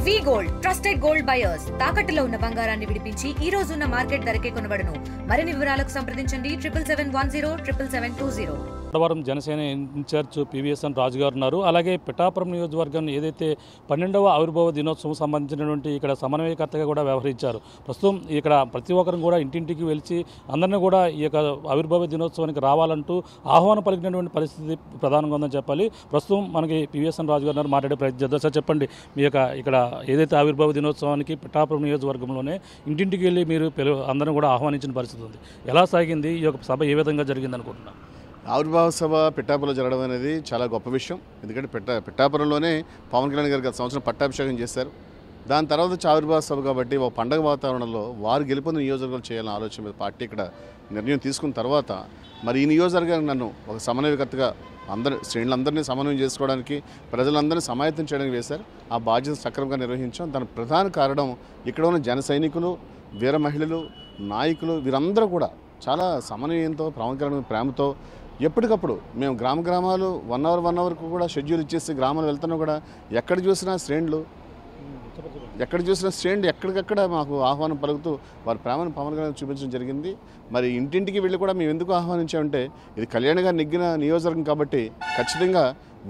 వి gold trusted gold buyers తాకట్టులో ఉన్న బంగారాన్ని విడిపించి ఈ రోజు ఉన్న మార్కెట్ ధరకే కొనబడును. మరిన్ని వివరాలకు సంప్రదించండి 7710 మంగళవారం జనసేన ఇన్ఛార్జ్ పివిఎస్ఎన్ రాజు గారు ఉన్నారు. అలాగే పిఠాపురం నియోజకవర్గం ఏదైతే 12వ ఆవిర్భావ దినోత్సవం సంబంధించినటువంటి ఇక్కడ సమన్వయకర్తగా కూడా వ్యవహరించారు. ప్రస్తుతం ఇక్కడ ప్రతి ఒక్కరు కూడా ఇంటింటికి వెలిచి అందరినీ కూడా ఈ యొక్క ఆవిర్భావ దినోత్సవానికి రావాలంటూ ఆహ్వానం పలికినటువంటి పరిస్థితి ప్రధానంగా ఉందని చెప్పాలి. ప్రస్తుతం మనకి పివిఎస్ఎన్ రాజు గారు మాట్లాడే ప్రయత్నం చేద్దాం. సార్ చెప్పండి, మీ యొక్క ఇక్కడ ఏదైతే ఆవిర్భావ దినోత్సవానికి పిఠాపురం నియోజకవర్గంలోనే ఇంటింటికి వెళ్ళి మీరు అందరినీ కూడా ఆహ్వానించిన పరిస్థితి ఉంది. ఎలా సాగింది ఈ యొక్క సభ, ఏ విధంగా జరిగింది అనుకుంటున్నాను? ఆవిర్భావ సభ పిఠాపురంలో జరగడం అనేది చాలా గొప్ప విషయం. ఎందుకంటే పిఠాపురంలోనే పవన్ కళ్యాణ్ గారు గత సంవత్సరం పట్టాభిషేకం చేశారు. దాని తర్వాత వచ్చి ఆవిర్భావ సభ కాబట్టి ఒక పండగ వాతావరణంలో వారు గెలుపొందిన నియోజకవర్గాలు చేయాలని ఆలోచన మీద పార్టీ ఇక్కడ నిర్ణయం తీసుకున్న తర్వాత మరి ఈ నియోజకవర్గానికి నన్ను ఒక సమన్వయకర్తగా శ్రేణులందరినీ సమన్వయం చేసుకోవడానికి, ప్రజలందరినీ సమాయత్తం చేయడానికి వేశారు. ఆ బాధ్యత సక్రమంగా నిర్వహించాం. దాని ప్రధాన కారణం ఇక్కడ ఉన్న జన సైనికులు, వీర మహిళలు, నాయకులు వీరందరూ కూడా చాలా సమన్వయంతో, పవన్ ప్రేమతో ఎప్పటికప్పుడు మేము గ్రామాలు 1 అవర్ కూడా షెడ్యూల్ ఇచ్చేసి గ్రామాలు వెళ్తున్నా కూడా ఎక్కడ చూసినా శ్రేణులు ఎక్కడికక్కడ మాకు ఆహ్వానం పలుకుతూ వారి ప్రేమను పవన్ కళ్యాణ్ చూపించడం జరిగింది. మరి ఇంటింటికి వెళ్ళి కూడా మేము ఎందుకు ఆహ్వానించామంటే ఇది కళ్యాణ్ గారు నెగ్గిన నియోజకవర్గం కాబట్టి ఖచ్చితంగా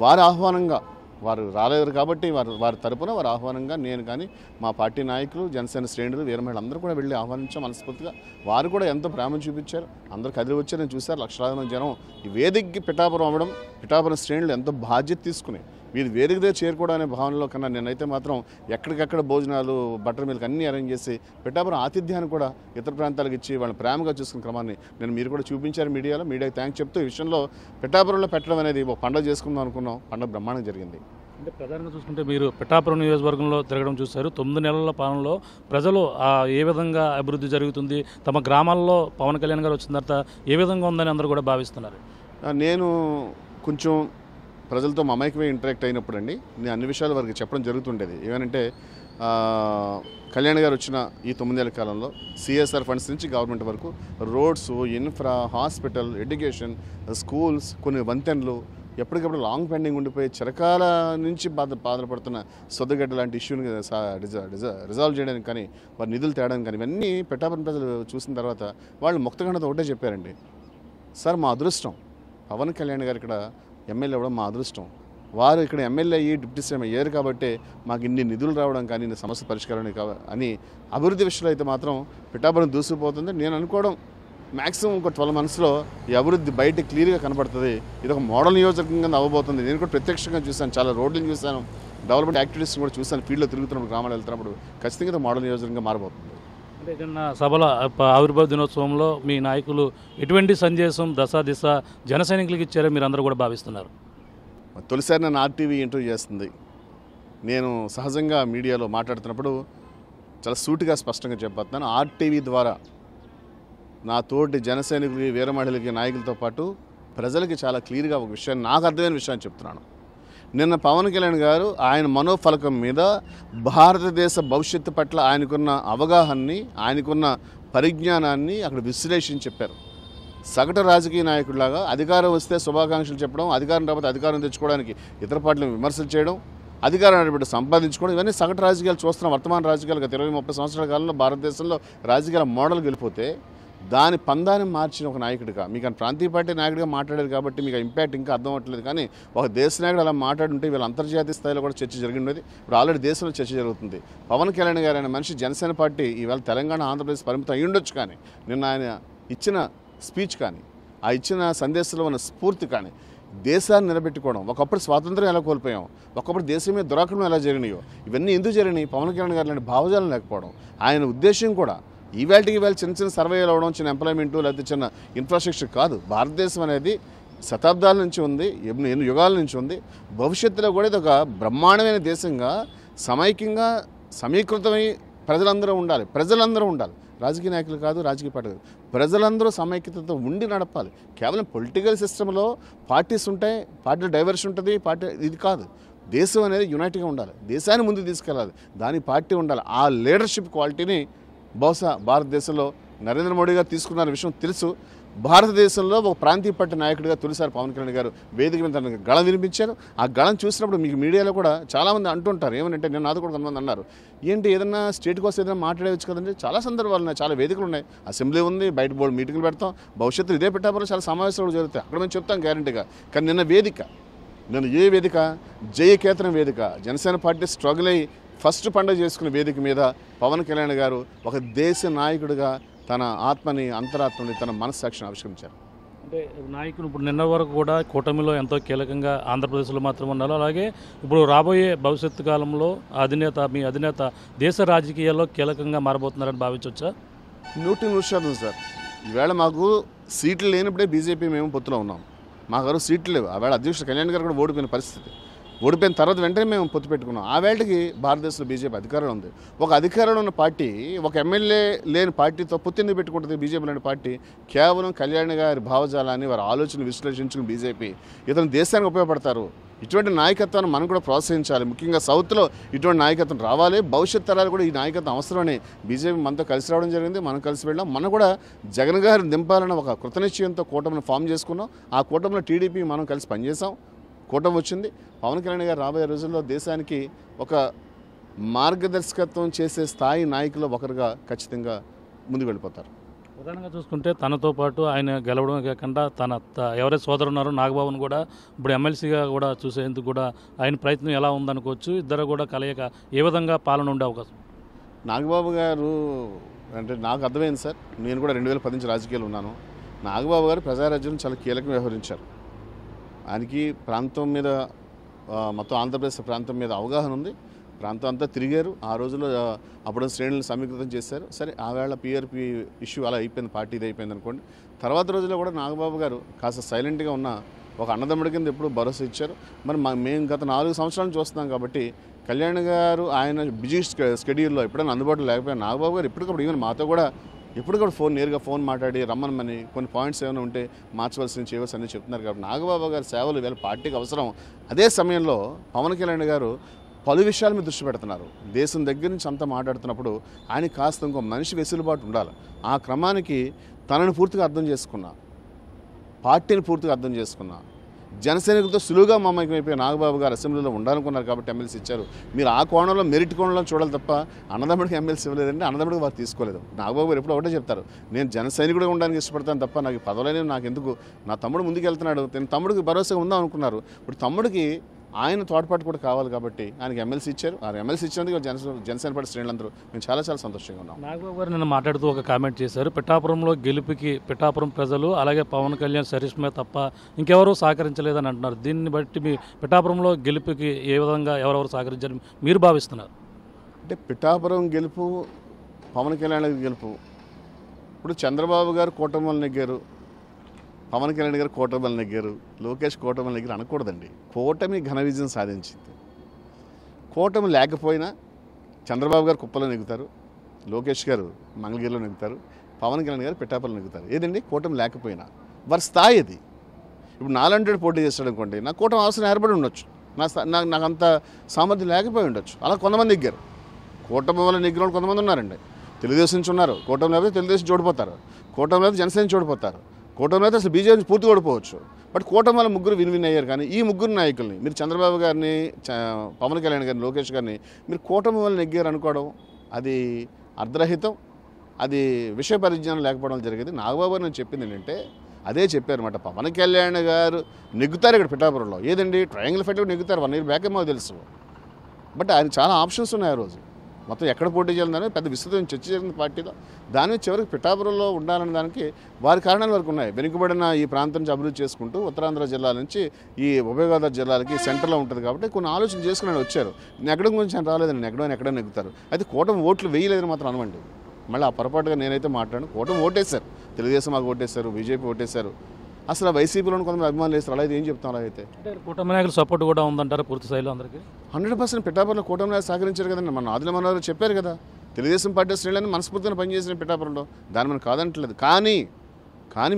వారి ఆహ్వానంగా, వారు రాలేరు కాబట్టి వారి తరపున వారి ఆహ్వానంగా నేను కానీ మా పార్టీ నాయకులు, జనసేన శ్రేణులు, వీరమహిళలు అందరూ కూడా వెళ్ళి ఆహ్వానించాం మనస్ఫూర్తిగా. వారు కూడా ఎంతో ప్రేమ చూపించారు. అందరూ కదిలి వచ్చి నేను చూశారు. లక్షలాది మంది జనం ఈ వేదికకి పిఠాపురం అవ్వడం, పిఠాపురం శ్రేణులు ఎంతో బాధ్యత తీసుకుని వీరు వేదిక దగ్గర చేరుకోవడం అనే భావనలో కన్నా నేనైతే మాత్రం ఎక్కడికక్కడ భోజనాలు, బటర్ మిల్క్ అన్నీ అరేంజ్ చేసి పిఠాపురం ఆతిథ్యాన్ని కూడా ఇతర ప్రాంతాలకు ఇచ్చి వాళ్ళని ప్రేమగా చూసుకున్న క్రమాన్ని మీరు కూడా చూపించారు మీడియాకి థ్యాంక్స్ చెప్తూ ఈ విషయంలో పిఠాపురంలో పెట్టడం అనేది ఒక పండుగ చేసుకుందాం అనుకున్నాం. పండుగ బ్రహ్మాండంగా జరిగింది. అంటే ప్రధానంగా చూసుకుంటే మీరు పిఠాపురం నియోజకవర్గంలో తిరగడం చూశారు. 9 నెలల పాలనలో ప్రజలు ఏ విధంగా అభివృద్ధి జరుగుతుంది, తమ గ్రామాల్లో పవన్ కళ్యాణ్ గారు వచ్చిన తర్వాత ఏ విధంగా ఉందని అందరూ కూడా భావిస్తున్నారు. నేను కొంచెం ప్రజలతో మమైకమే ఇంటరాక్ట్ అయినప్పుడు అండి నేను అన్ని విషయాలు వారికి చెప్పడం జరుగుతుండేది. ఏమనంటే కళ్యాణ్ గారు వచ్చిన ఈ 9 నెలల కాలంలో సిఎస్ఆర్ ఫండ్స్ నుంచి గవర్నమెంట్ వరకు roads, infra, hospital, education, schools, కొన్ని వంతెనలు ఎప్పటికప్పుడు లాంగ్ పెండింగ్ ఉండిపోయి చిరకాల నుంచి బాధపడుతున్న సొద్దగడ్డ లాంటి ఇష్యూని రిజాల్వ్ చేయడానికి కానీ వారి నిధులు తేయడానికి కానీ ఇవన్నీ పిఠాపురం ప్రజలు చూసిన తర్వాత వాళ్ళు ముక్తగండతో ఒకటే చెప్పారండి, సార్ మా అదృష్టం పవన్ కళ్యాణ్ గారు ఇక్కడ ఎమ్మెల్యే అవ్వడం మా అదృష్టం. వారు ఇక్కడ ఎమ్మెల్యే అయ్యి డిప్యూటీ సీఎం అయ్యారు కాబట్టి మాకు ఇన్ని నిధులు రావడం కానీ ఇన్ని సమస్య పరిష్కారం అని అభివృద్ధి విషయంలో అయితే మాత్రం పిఠాపురం దూసుకుపోతుంది. నేను అనుకోవడం మ్యాక్సిమం ఒక 12 monthsలో ఈ అభివృద్ధి బయట క్లియర్గా కనబడుతుంది. ఇది ఒక మోడల్ నియోజకవర్గంగా అవ్వబోతుంది. నేను కూడా ప్రత్యక్షంగా చూశాను, చాలా రోడ్లను చూశాను, డెవలప్మెంట్ యాక్టివిటీస్ కూడా చూశాను. ఫీల్డ్లో తిరుగుతున్నప్పుడు, గ్రామాలు వెళ్తున్నప్పుడు ఖచ్చితంగా మోడల్ నియోజకవర్గంగా మారబోతుంది. అంటే నిన్న సభలో ఆవిర్భావ దినోత్సవంలో మీ నాయకులు ఎటువంటి సందేశం, దిశ జన సైనికులకు ఇచ్చారో మీరు అందరూ కూడా భావిస్తున్నారు? తొలిసారి నన్ను ఆర్టీవీ ఇంటర్వ్యూ చేస్తుంది. నేను సహజంగా మీడియాలో మాట్లాడుతున్నప్పుడు చాలా సూటిగా స్పష్టంగా చెప్పబోతున్నాను. ఆర్టీవీ ద్వారా నా తోటి జన సైనికులకి, వీర మహిళలకి, నాయకులతో పాటు ప్రజలకి చాలా క్లియర్గా ఒక విషయాన్ని, నాకు అర్థమైన విషయాన్ని చెప్తున్నాను. నిన్న పవన్ కళ్యాణ్ గారు ఆయన మనోఫలకం మీద భారతదేశ భవిష్యత్తు పట్ల ఆయనకున్న అవగాహనని, ఆయనకున్న పరిజ్ఞానాన్ని అక్కడ విశ్లేషించి చెప్పారు. సగటు రాజకీయ నాయకుడిలాగా అధికారం వస్తే శుభాకాంక్షలు చెప్పడం, అధికారం రాకపోతే అధికారం తెచ్చుకోవడానికి ఇతర పార్టీలను విమర్శలు చేయడం, అధికారాన్ని సంపాదించుకోవడం, ఇవన్నీ సగటు రాజకీయాలు చూస్తున్నాం. వర్తమాన రాజకీయాలు గత 20-30 సంవత్సరాల కాలంలో భారతదేశంలో రాజకీయాల మోడల్ వెళ్ళిపోతే దాని పందాన్ని మార్చిన ఒక నాయకుడిగా, మీకు ప్రాంతీయ పార్టీ నాయకుడిగా మాట్లాడారు కాబట్టి మీకు ఇంపాక్ట్ ఇంకా అర్థం అవ్వట్లేదు. కానీ ఒక దేశ నాయకుడు అలా మాట్లాడుంటే వీళ్ళ అంతర్జాతీయ స్థాయిలో కూడా చర్చ జరిగినది. ఇప్పుడు ఆల్రెడీ దేశంలో చర్చ జరుగుతుంది. పవన్ కళ్యాణ్ గారు అనే మనిషి జనసేన పార్టీ ఈవేళ తెలంగాణ, ఆంధ్రప్రదేశ్ పరిమితం అయి ఉండొచ్చు, కానీ నిన్న ఆయన ఇచ్చిన స్పీచ్ కానీ, ఆ ఇచ్చిన సందేశంలో ఉన్న స్ఫూర్తి కానీ, దేశాన్ని నిలబెట్టుకోవడం, ఒకప్పుడు స్వాతంత్రం ఎలా కోల్పోయాం, ఒకప్పుడు దేశం మీద దురాక్రమణం ఎలా జరిగినాయో, ఇవన్నీ ఎందుకు జరిగినాయి? పవన్ కళ్యాణ్ గారు లాంటి భావజాలం లేకపోవడం. ఆయన ఉద్దేశం కూడా ఈవేళ చిన్న సర్వేలు అవ్వడం, చిన్న ఎంప్లాయ్మెంటు, లేకపోతే చిన్న ఇన్ఫ్రాస్ట్రక్చర్ కాదు. భారతదేశం అనేది శతాబ్దాల నుంచి ఉంది, ఎన్ని యుగాల నుంచి ఉంది. భవిష్యత్తులో కూడా ఇది ఒక బ్రహ్మాండమైన దేశంగా సమైక్యంగా సమీకృతమై ప్రజలందరూ ఉండాలి. రాజకీయ నాయకులు కాదు, రాజకీయ పార్టీ కాదు, ప్రజలందరూ సమైక్యతతో ఉండి నడపాలి. కేవలం పొలిటికల్ సిస్టంలో పార్టీస్ ఉంటాయి, పార్టీలు డైవర్షన్ ఉంటుంది, పార్టీ ఇది కాదు. దేశం అనేది యునైట్గా ఉండాలి, దేశాన్ని ముందుకు తీసుకెళ్ళాలి, దానికి పార్టీ ఉండాలి. ఆ లీడర్షిప్ క్వాలిటీని బహుశా భారతదేశంలో నరేంద్ర మోడీ గారు తీసుకున్న విషయం తెలుసు. భారతదేశంలో ఒక ప్రాంతీయ పార్టీ నాయకుడిగా తొలిసారి పవన్ కళ్యాణ్ గారు వేదిక మీద తనకు గళం వినిపించారు. ఆ గళం చూసినప్పుడు మీకు మీడియాలో కూడా చాలామంది అంటుంటారు ఏమనంటే, నేను నాతో కూడా కొంతమంది అన్నారు, ఏంటి ఏదన్నా స్టేట్ కోసం ఏదైనా మాట్లాడవచ్చు కదండి. చాలా సందర్భాలు ఉన్నాయి, చాలా వేదికలు ఉన్నాయి, అసెంబ్లీ ఉంది, బయట బోర్డు మీటింగ్లు పెడతాం, భవిష్యత్తులో ఇదే పిఠాపురంలో చాలా సమావేశాలు కూడా జరుగుతాయి, అక్కడ మేము చెప్తాం గ్యారంటీగా. కానీ నిన్న ఏ వేదిక, జయకేతనం వేదిక, జనసేన పార్టీ స్ట్రగుల్ అయ్యి ఫస్ట్ పండుగ చేసుకున్న వేదిక మీద పవన్ కళ్యాణ్ గారు ఒక దేశ నాయకుడిగా తన ఆత్మని, అంతరాత్మని, తన మనస్సాక్షిని ఆవిష్కరించారు. అంటే నాయకులు ఇప్పుడు నిన్న వరకు కూడా కూటమిలో ఎంతో కీలకంగా ఆంధ్రప్రదేశ్లో మాత్రం ఉన్నారు. అలాగే ఇప్పుడు రాబోయే భవిష్యత్తు కాలంలో మీ అధినేత దేశ రాజకీయాల్లో కీలకంగా మారబోతున్నారని భావించవచ్చా? 100% సార్. ఈవేళ మాకు సీట్లు లేనప్పుడే బీజేపీ మేము పొత్తులో ఉన్నాం. మాకు సీట్లు లేవు. ఆవేళ అధ్యక్షుడు కళ్యాణ్ గారు కూడా ఓడిపోయిన పరిస్థితి. ఓడిపోయిన తర్వాత వెంటనే మేము పొత్తు పెట్టుకున్నాం. ఆ వేళకి భారతదేశంలో బీజేపీ అధికారంలో ఉంది. ఒక అధికారంలో ఉన్న పార్టీ ఒక ఎమ్మెల్యే లేని పార్టీతో పొత్తు ఎందుకు పెట్టుకుంటుంది? బీజేపీ లాంటి పార్టీ కేవలం కళ్యాణ్ గారి భావజాలాన్ని, వారి ఆలోచనలు విశ్లేషించుకుని బీజేపీ ఇతను దేశానికి ఉపయోగపడతారు. ఇటువంటి నాయకత్వాన్ని మనం కూడా ప్రోత్సహించాలి. ముఖ్యంగా సౌత్లో ఇటువంటి నాయకత్వం రావాలి. భవిష్యత్ తరాలు కూడా ఈ నాయకత్వం అవసరమని బీజేపీ మనతో కలిసి రావడం జరిగింది. మనం కలిసి వెళ్ళాం. మనం కూడా జగన్ గారిని దింపాలని ఒక కృతనిశ్చయంతో కూటమిని ఫామ్ చేసుకున్నాం. ఆ కూటమిలో టీడీపీ మనం కలిసి పనిచేసాం. కూటమి వచ్చింది. పవన్ కళ్యాణ్ గారు రాబోయే రోజుల్లో దేశానికి ఒక మార్గదర్శకత్వం చేసే స్థాయి నాయకులు ఒకరుగా ఖచ్చితంగా ముందుకు వెళ్ళిపోతారు. ప్రధానంగా చూసుకుంటే తనతో పాటు ఆయన గెలవడం కాకుండా ఎవరైతే సోదరు ఉన్నారో నాగబాబును కూడా ఇప్పుడు ఎమ్మెల్సీగా కూడా చూసేందుకు కూడా ఆయన ప్రయత్నం ఎలా ఉందనుకోవచ్చు. ఇద్దరు కూడా కలయిక ఏ విధంగా పాలన ఉండే అవకాశం? నాగబాబు గారు అంటే నాకు అర్థమైంది సార్. నేను కూడా 2010 నుంచి రాజకీయాలు ఉన్నాను. నాగబాబు గారు ప్రజారాజ్యం చాలా కీలకంగా వ్యవహరించారు. ఆయనకి ప్రాంతం మీద, మొత్తం ఆంధ్రప్రదేశ్ ప్రాంతం మీద అవగాహన ఉంది. ప్రాంతం అంతా తిరిగారు. ఆ రోజుల్లో అప్పుడు శ్రేణులను సమీకృతం చేశారు. సరే, ఆవేళ పీఆర్పీ ఇష్యూ అలా అయిపోయింది, పార్టీ ఇది అయిపోయింది అనుకోండి. తర్వాత రోజుల్లో కూడా నాగబాబు గారు కాస్త సైలెంట్గా ఉన్న ఒక అన్నదమ్ముడి కింద ఎప్పుడు భరోసా ఇచ్చారు. మరి మేము గత 4 సంవత్సరాలు చూస్తున్నాం కాబట్టి కళ్యాణ్ గారు ఆయన బిజీ స్కెడ్యూల్లో ఎప్పుడైనా అందుబాటులో లేకపోయినా నాగబాబు గారు ఎప్పటికప్పుడు ఈవెన్ మాతో కూడా ఎప్పటికప్పుడు నేరుగా ఫోన్ మాట్లాడి రమ్మనమని, కొన్ని పాయింట్స్ ఏమైనా ఉంటే మార్చవలసిన చేయవలసి అన్నీ చెప్తున్నారు. కాబట్టి నాగబాబు గారి సేవలు వీళ్ళ పార్టీకి అవసరం. అదే సమయంలో పవన్ కళ్యాణ్ గారు పలు విషయాల మీద దృష్టి పెడుతున్నారు. దేశం దగ్గర నుంచి అంతా మాట్లాడుతున్నప్పుడు ఆయన కాస్త ఇంకో మనిషి వెసులుబాటు ఉండాలి. ఆ క్రమానికి తనను పూర్తిగా అర్థం చేసుకున్నా, పార్టీని పూర్తిగా అర్థం చేసుకున్నా, జనసైనికులతో సులువుగా మమేకమైపోయి నాగబాబు గారు అసెంబ్లీలో ఉండాలనుకున్నారు కాబట్టి ఎమ్మెల్సీ ఇచ్చారు. మీరు ఆ కోణంలో, మెరిట్ కోణంలో చూడాలి తప్ప అన్నదమ్ముడికి ఎమ్మెల్సీ ఇవ్వలేదంటే అన్నదమ్ముడికి వారు తీసుకోలేదు. నాగబాబు గారు ఎప్పుడు ఒకటే చెప్తారు, నేను జనసైనికుడిగా ఉండడానికి ఇష్టపడతాను తప్ప నాకు పదవులనేవి నాకు ఎందుకు, నా తమ్ముడు ముందుకు వెళ్తున్నాడు, నేను తమ్ముడికి భరోసాగా ఉందాం అనుకున్నారు. ఇప్పుడు తమ్ముడికి ఆయన తోడ్పాటు కూడా కావాలి కాబట్టి ఆయనకి ఎమ్మెల్సీ ఇచ్చారు. ఆ ఎమ్మెల్సీ ఇచ్చినందుకు జనసేన పార్టీ శ్రేణులందరూ మేము చాలా చాలా సంతోషంగా ఉన్నాం. నాగబాబు గారు నిన్న మాట్లాడుతూ ఒక కామెంట్ చేశారు, పిఠాపురంలో గెలుపుకి పిఠాపురం ప్రజలు అలాగే పవన్ కళ్యాణ్ సరిష్మే తప్ప ఇంకెవరూ సహకరించలేదని అంటున్నారు. దీన్ని బట్టి మీ పిఠాపురంలో గెలుపుకి ఏ విధంగా ఎవరెవరు సహకరించారని మీరు భావిస్తున్నారు? అంటే పిఠాపురం గెలుపు, పవన్ కళ్యాణ్ గెలుపు, ఇప్పుడు చంద్రబాబు గారు కూటమిలో నెగ్గారు, పవన్ కళ్యాణ్ గారు కూటమిలో నెగ్గారు, లోకేష్ కూటమిలో నెగ్గారు అనకూడదండి. కూటమి ఘన విజయం సాధించింది. కూటమి లేకపోయినా చంద్రబాబు గారు కుప్పలో నెగ్గుతారు, లోకేష్ గారు మంగళగిరిలో నెగ్గుతారు, పవన్ కళ్యాణ్ గారు పిఠాపురంలో నెగ్గుతారు. ఏదండి కూటమి లేకపోయినా వారి స్థాయి అది. ఇప్పుడు 400 పోటీ చేస్తాడు అనుకోండి, నాకు కూటమి అవసరం ఏర్పడి ఉండొచ్చు, నాకు అంత సామర్థ్యం లేకపోయి ఉండొచ్చు. అలా కొంతమంది నెగ్గారు. కూటమి వల్ల నెగ్గిన వాళ్ళు కొంతమంది ఉన్నారండి. తెలుగుదేశం నుంచి ఉన్నారు, కూటమి లేకపోతే తెలుగుదేశం చూడిపోతారు, కూటమి లేకపోతే జనసేన చూడిపోతారు, కూటమి అయితే అసలు బీజేపీ పూర్తి ఓడిపోవచ్చు. బట్ కూటమి వల్ల ముగ్గురు విన్ అయ్యారు. కానీ ఈ ముగ్గురు నాయకుల్ని మీరు చంద్రబాబు గారిని, పవన్ కళ్యాణ్ గారిని, లోకేష్ గారిని మీరు కూటమి వల్ల నెగ్గారు అనుకోవడం అది అర్ధరహితం. అది విషయ పరిజ్ఞానం లేకపోవడం జరిగేది. నాగబాబు గారు నేను చెప్పింది ఏంటంటే అదే చెప్పారు అనమాట. పవన్ కళ్యాణ్ గారు నెగ్గుతారు ఇక్కడ పిఠాపురంలో. ఏదండి ట్రయాంగిల్ ఫైట్ నెగ్గుతారు, 1 year బ్యాక్ మాకు తెలుసు. బట్ ఆయన చాలా ఆప్షన్స్ ఉన్నాయి. ఆ రోజు మొత్తం ఎక్కడ పోటీ చేయాలని పెద్ద విస్తృతం చర్చ జరిగింది పార్టీలో. దాని మీద చివరికి పిఠాపురంలో ఉండాలనే దానికి వారి కారణాల వరకు ఉన్నాయి. వెనుకబడిన ఈ ప్రాంతం నుంచి అభివృద్ధి చేసుకుంటూ ఉత్తరాంధ్ర జిల్లాల నుంచి ఈ ఉభయ గోదావరి జిల్లాలకి సెంటర్లో ఉంటుంది కాబట్టి కొన్ని ఆలోచన చేసుకుని వచ్చారు. నెగ్గడం గురించి ఆయన రాలేదండి, ఎక్కడో నెగ్గుతారు. అయితే కూటమి ఓట్లు వేయలేదని మాత్రం అనమండి. మళ్ళీ ఆ పొరపాటుగా నేనైతే మాట్లాడాను. కూటమి ఓటేశారు, తెలుగుదేశం మాకు ఓటేశారు, బీజేపీ ఓటేశారు. అసలు వైసీపీలో కొంతమంది అభిమానులు వేస్తారు. అలా అయితే ఏం చెప్తాం? అలా అయితే కూటమి నాయకుల సపోర్ట్ కూడా ఉందంటారు పూర్తి స్థాయిలో అందరికీ? 100% పిఠాపురంలో కూటమి నాయకులు సహకరించారు కదండి. మన ఆదిల మనోహర్ చెప్పారు కదా, తెలుగుదేశం పార్టీ శ్రేణులని మనస్ఫూర్తిగా పనిచేసిన పిఠాపురంలో, దాన్ని మనం కాదంటలేదు. కానీ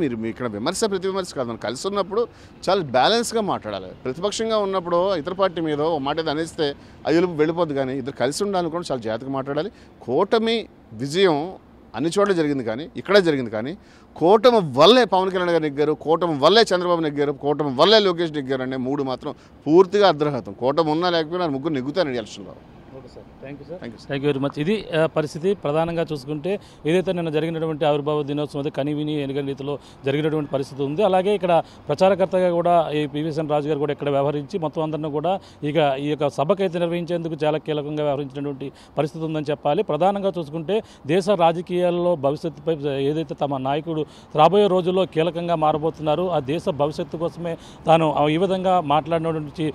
మీరు ఇక్కడ విమర్శ ప్రతి విమర్శ కాదు, మనం కలిసి ఉన్నప్పుడు చాలా బ్యాలెన్స్గా మాట్లాడాలి. ప్రతిపక్షంగా ఉన్నప్పుడు ఇతర పార్టీ మీద ఒక మాట ఏదో అనేస్తే అది వెళ్ళిపోద్ది. కానీ ఇద్దరు కలిసి ఉండాలనుకోండి చాలా జాగ్రత్తగా మాట్లాడాలి. కూటమి విజయం అన్ని చోట్ల జరిగింది కానీ ఇక్కడే జరిగింది. కానీ కూటమి వల్లే పవన్ కళ్యాణ్ గారు నెగ్గారు, కూటమి వల్లే చంద్రబాబు నెగ్గారు, కూటమి వల్లే లోకేష్ నెగ్గారు అనే 3 మాత్రం పూర్తిగా అర్ధరహితం. కూటమి ఉన్నా లేకపోయినా 3 నెగ్గుతారండి ఎలక్షన్లో. Okay sir, thank you sir. Thank you sir. Thank you very much. ఇది పరిస్థితి. ప్రధానంగా చూసుకుంటే ఏదైతే నిన్న జరిగినటువంటి ఆవిర్భావ దినోత్సవం అది కనివిని ఎనుగని రీతిలో జరిగినటువంటి పరిస్థితి ఉంది. అలాగే ఇక్కడ ప్రచారకర్తగా కూడా ఈ పివిఎస్ఎన్ రాజు గారు కూడా ఇక్కడ వ్యవహరించి మొత్తం అందరినీ కూడా ఇక ఈ యొక్క సభకైతే నిర్వహించేందుకు చాలా కీలకంగా వ్యవహరించినటువంటి పరిస్థితి ఉందని చెప్పాలి. ప్రధానంగా చూసుకుంటే దేశ రాజకీయాల్లో భవిష్యత్తుపై ఏదైతే తమ నాయకుడు రాబోయే రోజుల్లో కీలకంగా మారబోతున్నారు, ఆ దేశ భవిష్యత్తు కోసమే తాను ఈ విధంగా మాట్లాడినటువంటి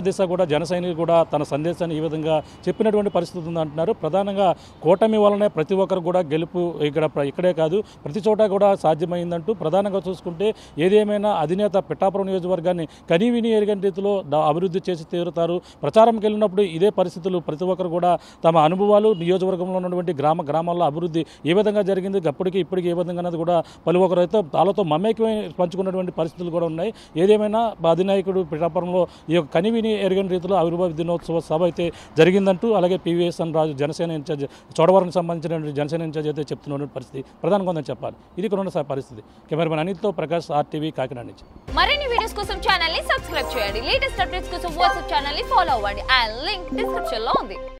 దిశ కూడా జన సైనికులు కూడా తన సందేశాన్ని ఈ విధంగా చెప్పినటువంటి పరిస్థితి ఉందంటున్నారు. ప్రధానంగా కూటమి వలనే ప్రతి ఒక్కరు కూడా గెలుపు ఇక్కడే కాదు ప్రతి చోట కూడా సాధ్యమైందంటూ ప్రధానంగా చూసుకుంటే ఏదేమైనా అధినేత పిఠాపురం నియోజకవర్గాన్ని కనీవిని ఎరుగని రీతిలో అభివృద్ధి చేసి తీరుతారు. ప్రచారంకి వెళ్ళినప్పుడు ఇదే పరిస్థితులు ప్రతి ఒక్కరు కూడా తమ అనుభవాలు నియోజకవర్గంలో ఉన్నటువంటి గ్రామాల్లో అభివృద్ధి ఏ విధంగా జరిగింది అప్పటికి ఇప్పటికి ఏ విధంగా అన్నది కూడా పలు ఒకరు అయితే వాళ్ళతో మమేకమై పంచుకున్నటువంటి పరిస్థితులు కూడా ఉన్నాయి. ఏదేమైనా అధినాయకుడు పిఠాపురంలో ఈ యొక్క కనివిని ఎరుగని రీతిలో ఆవిర్భావ దినోత్సవ సభ అయితే జరిగిందంటూ అలాగే పివిఎస్ఎన్ రాజు జనసేన ఇన్ఛార్జ్ చోడవరానికి సంబంధించినటువంటి జనసేన ఇన్ఛార్జ్ అయితే చెప్తున్నటువంటి పరిస్థితి ప్రధానంగా ఉందని చెప్పాలి. ఇది ఇక్కడ ఉన్న పరిస్థితి. కెమెరామెన్ అనిల్తో ప్రకాష్, RTV కాకినాడ నుంచి. మరిన్ని వీడియోస్ కోసం ఛానల్ ని సబ్స్క్రైబ్ చేయండి. లేటెస్ట్ అప్డేట్స్ కోసం వాట్సాప్ ఛానల్ ని ఫాలో అవ్వండి. ఆ లింక్ డిస్క్రిప్షన్ లో ఉంది.